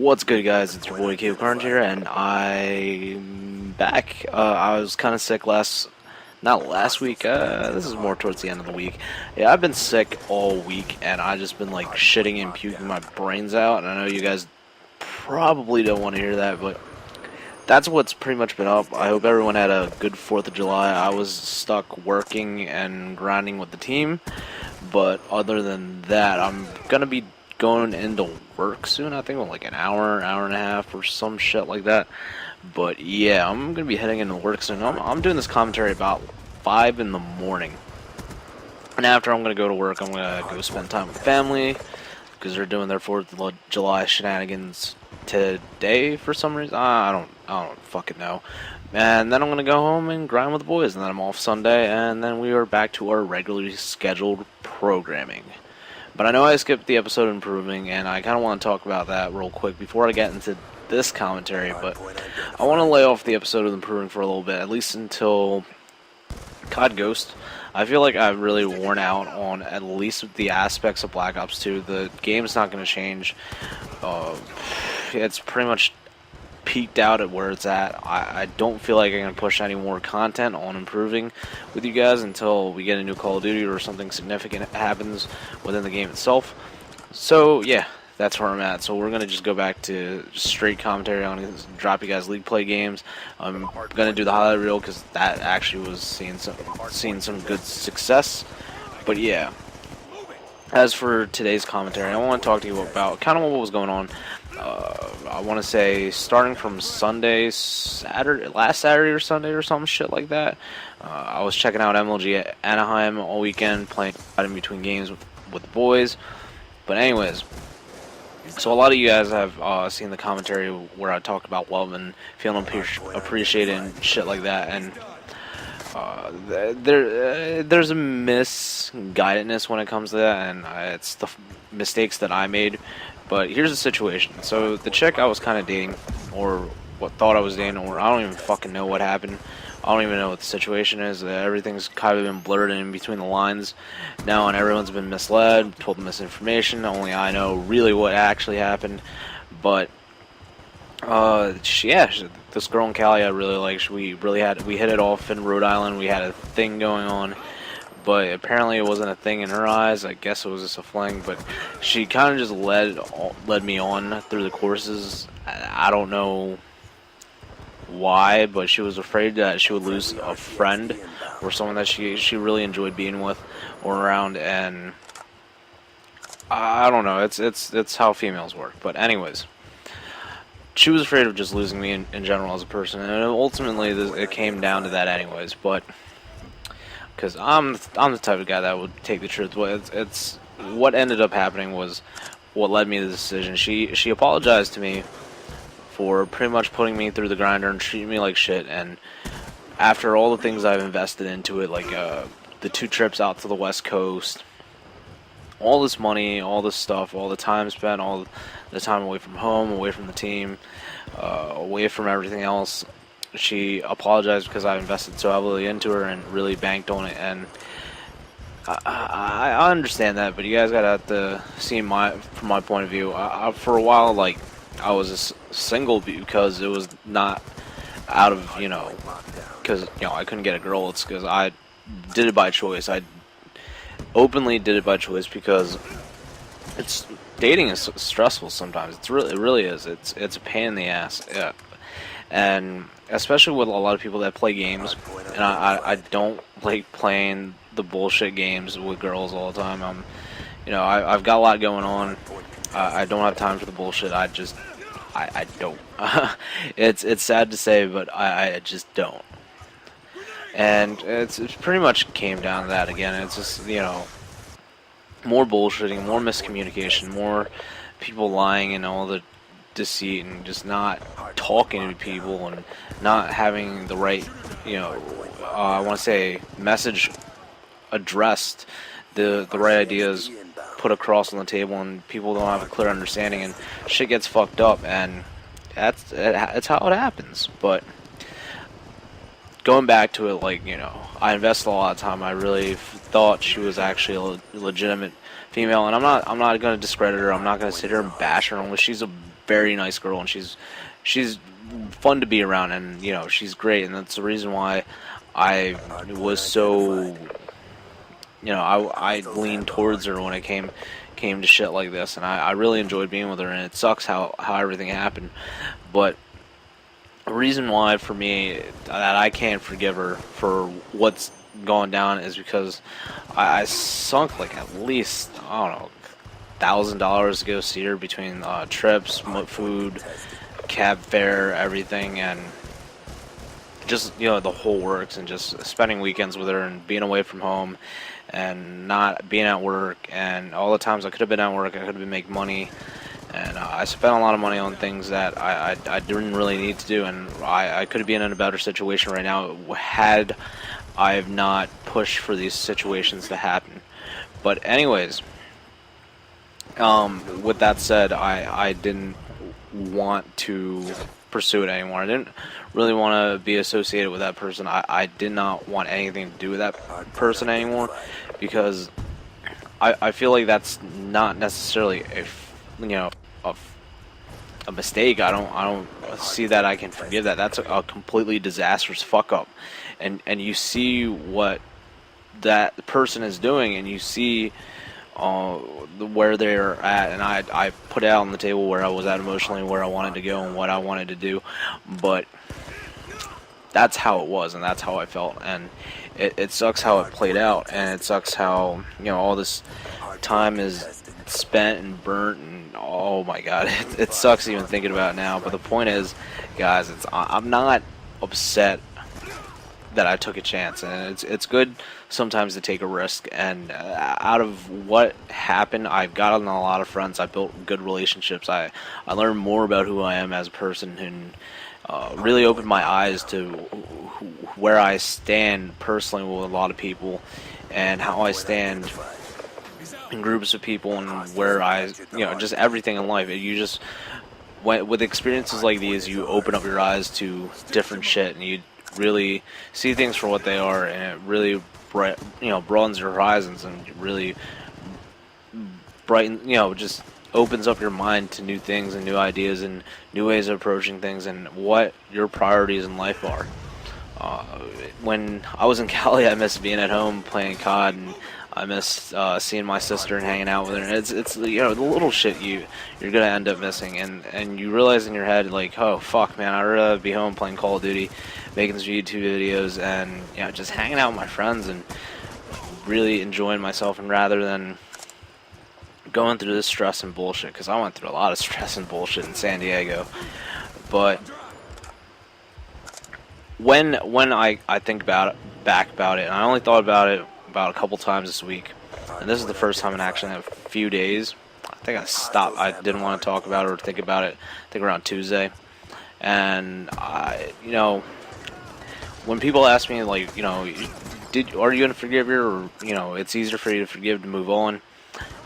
What's good, guys? It's your boy Caleb Carnes here, and I'm back. I was kind of sick not last week. This is more towards the end of the week. Yeah, I've been sick all week, and I just been like shitting and puking my brains out. And I know you guys probably don't want to hear that, but that's what's pretty much been up. I hope everyone had a good 4th of July. I was stuck working and grinding with the team, but other than that, I'm gonna be going into work soon. I think in like an hour and a half or some shit like that. But yeah, I'm gonna be heading into work soon. I'm doing this commentary about 5 in the morning, and after I'm gonna go to work, I'm gonna go spend time with family because they're doing their 4th of July shenanigans today for some reason. I don't fucking know. And then I'm gonna go home and grind with the boys, and then I'm off Sunday, and then we are back to our regularly scheduled programming. But I know I skipped the episode improving, and I kind of want to talk about that real quick before I get into this commentary. But I want to lay off the episode of improving for a little bit, at least until COD Ghost. I feel like I've really worn out on at least the aspects of Black Ops 2. The game's not going to change. It's pretty much peaked out at where it's at. I don't feel like I'm going to push any more content on improving with you guys until we get a new Call of Duty or something significant happens within the game itself. So yeah, that's where I'm at. So we're going to just go back to straight commentary. I'm going to drop you guys League Play games. I'm going to do the highlight reel because that actually was seeing some good success. But yeah, as for today's commentary, I want to talk to you about kind of what was going on. I want to say starting from last Saturday or Sunday or some shit like that. I was checking out MLG at Anaheim all weekend, playing in between games with the boys. But anyways, so a lot of you guys have seen the commentary where I talked about love and feeling appreciated and shit like that, and there's a misguidedness when it comes to that, and it's the mistakes that I made. But here's the situation. So the chick I was kind of dating, or thought I was dating, or I don't even fucking know what happened. I don't even know what the situation is. Everything's kind of been blurred in between the lines now, and everyone's been misled, told misinformation. Only I know really what actually happened. But this girl in Cali I really liked. We hit it off in Rhode Island. We had a thing going on. But apparently it wasn't a thing in her eyes. I guess it was just a fling. But she kind of just led me on through the courses. I don't know why, but she was afraid that she would lose a friend or someone that she really enjoyed being with or around. And I don't know. It's how females work. But anyways, she was afraid of just losing me in general as a person, and ultimately it came down to that anyways. But because I'm the type of guy that would take the truth. But it's what ended up happening was what led me to the decision. She apologized to me for pretty much putting me through the grinder and treating me like shit. And after all the things I've invested into it, like the 2 trips out to the West Coast, all this money, all this stuff, all the time spent, all the time away from home, away from the team, away from everything else, she apologized because I invested so heavily into her and really banked on it. And I understand that, but you guys gotta have to see from my point of view. For a while, like, I was just single because it was not out of, because I couldn't get a girl. It's because I did it by choice. I openly did it by choice because dating is stressful sometimes. It really is. It's a pain in the ass. Yeah. And especially with a lot of people that play games, and I don't like playing the bullshit games with girls all the time. I've got a lot going on. I don't have time for the bullshit. I don't. It's sad to say, but I just don't. And it's pretty much came down to that again. It's just, more bullshitting, more miscommunication, more people lying and all the deceit, and just not talking to people and not having the right, I want to say message addressed, the right ideas put across on the table, and people don't have a clear understanding, and shit gets fucked up, and that's how it happens. But going back to it, like, I invested a lot of time. I really thought she was actually a legitimate female, and I'm not going to discredit her. I'm not going to sit here and bash her. Only she's a very nice girl, and she's fun to be around, and she's great, and that's the reason why I was so, I leaned towards her when it came to shit like this, and I really enjoyed being with her, and it sucks how everything happened, but the reason why for me that I can't forgive her for what's gone down is because I sunk like at least, I don't know, $1,000 to go see her between trips, food, cab fare, everything, and just the whole works, and just spending weekends with her and being away from home and not being at work, and all the times I could have been at work, I could have been making money, and I spent a lot of money on things that I didn't really need to do, and I could have been in a better situation right now had I have not pushed for these situations to happen. But anyways, with that said, I didn't want to pursue it anymore. I didn't really want to be associated with that person. I did not want anything to do with that person anymore, because I feel like that's not necessarily a mistake. I don't see that I can forgive that. That's a completely disastrous fuck up, and you see what that person is doing, and you see where they're at, and I put it out on the table where I was at emotionally, where I wanted to go, and what I wanted to do, but that's how it was, and that's how I felt, and it sucks how it played out, and it sucks how all this time is spent and burnt, and oh my god, it sucks even thinking about it now. But the point is, guys, I'm not upset that I took a chance, and it's good sometimes to take a risk, and out of what happened, I've gotten a lot of friends, I built good relationships, I learned more about who I am as a person, and really opened my eyes to where I stand personally with a lot of people, and how I stand in groups of people, and where I, just everything in life. You just, with experiences like these, you open up your eyes to different shit, and you really see things for what they are, and it really broadens your horizons, and really just opens up your mind to new things and new ideas and new ways of approaching things, and what your priorities in life are. When I was in Cali, I missed being at home playing COD, and I missed seeing my sister and hanging out with her. And it's the little shit you're gonna end up missing, and you realize in your head, like, oh fuck, man, I'd rather be home playing Call of Duty, making some YouTube videos, and just hanging out with my friends and really enjoying myself, and rather than going through this stress and bullshit, because I went through a lot of stress and bullshit in San Diego. But when I think back about it, and I only thought about it about a couple times this week, and this is the first time in actually a few days. I think I stopped. I didn't want to talk about it or think about it. I think around Tuesday, and when people ask me, like, are you gonna forgive her, or it's easier for you to forgive to move on.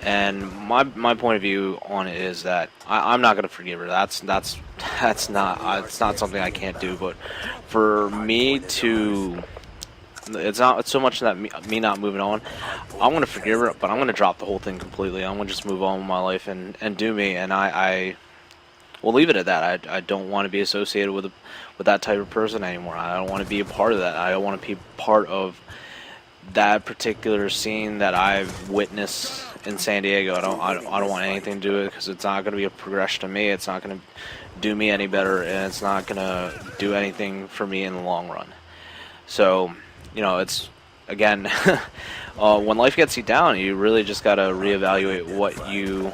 And my point of view on it is that I'm not gonna forgive her. That's not it's not something I can't do. But for me to, it's not so much that me not moving on. I'm gonna forgive her, but I'm gonna drop the whole thing completely. I'm gonna just move on with my life and do me. And I will leave it at that. I don't want to be associated with that type of person anymore. I don't want to be a part of that. I don't want to be part of that particular scene that I've witnessed in San Diego. I don't want anything to do with it, because it's not going to be a progression to me. It's not going to do me any better, and it's not going to do anything for me in the long run. So, it's, again, when life gets you down, you really just got to reevaluate what you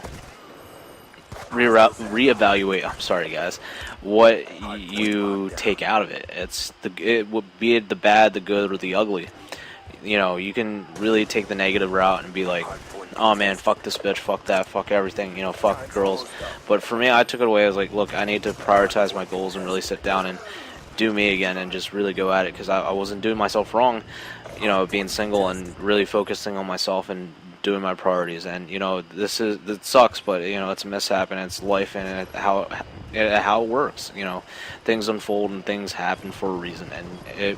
reevaluate. I'm sorry, guys. What you take out of it. It would be the bad, the good, or the ugly. You can really take the negative route and be like, oh man, fuck this bitch, fuck that, fuck everything, fuck girls. But for me, I took it away as like, look, I need to prioritize my goals and really sit down and do me again, and just really go at it, because I wasn't doing myself wrong, being single and really focusing on myself and doing my priorities. And it sucks, but it's a mishap, and it's life, and how it works. Things unfold and things happen for a reason, and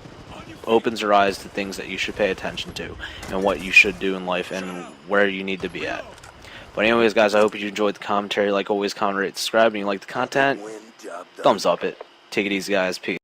opens your eyes to things that you should pay attention to and what you should do in life and where you need to be at. But anyways, guys, I hope you enjoyed the commentary. Like always, comment, rate, subscribe, and you like the content, thumbs up it. Take it easy, guys. Peace.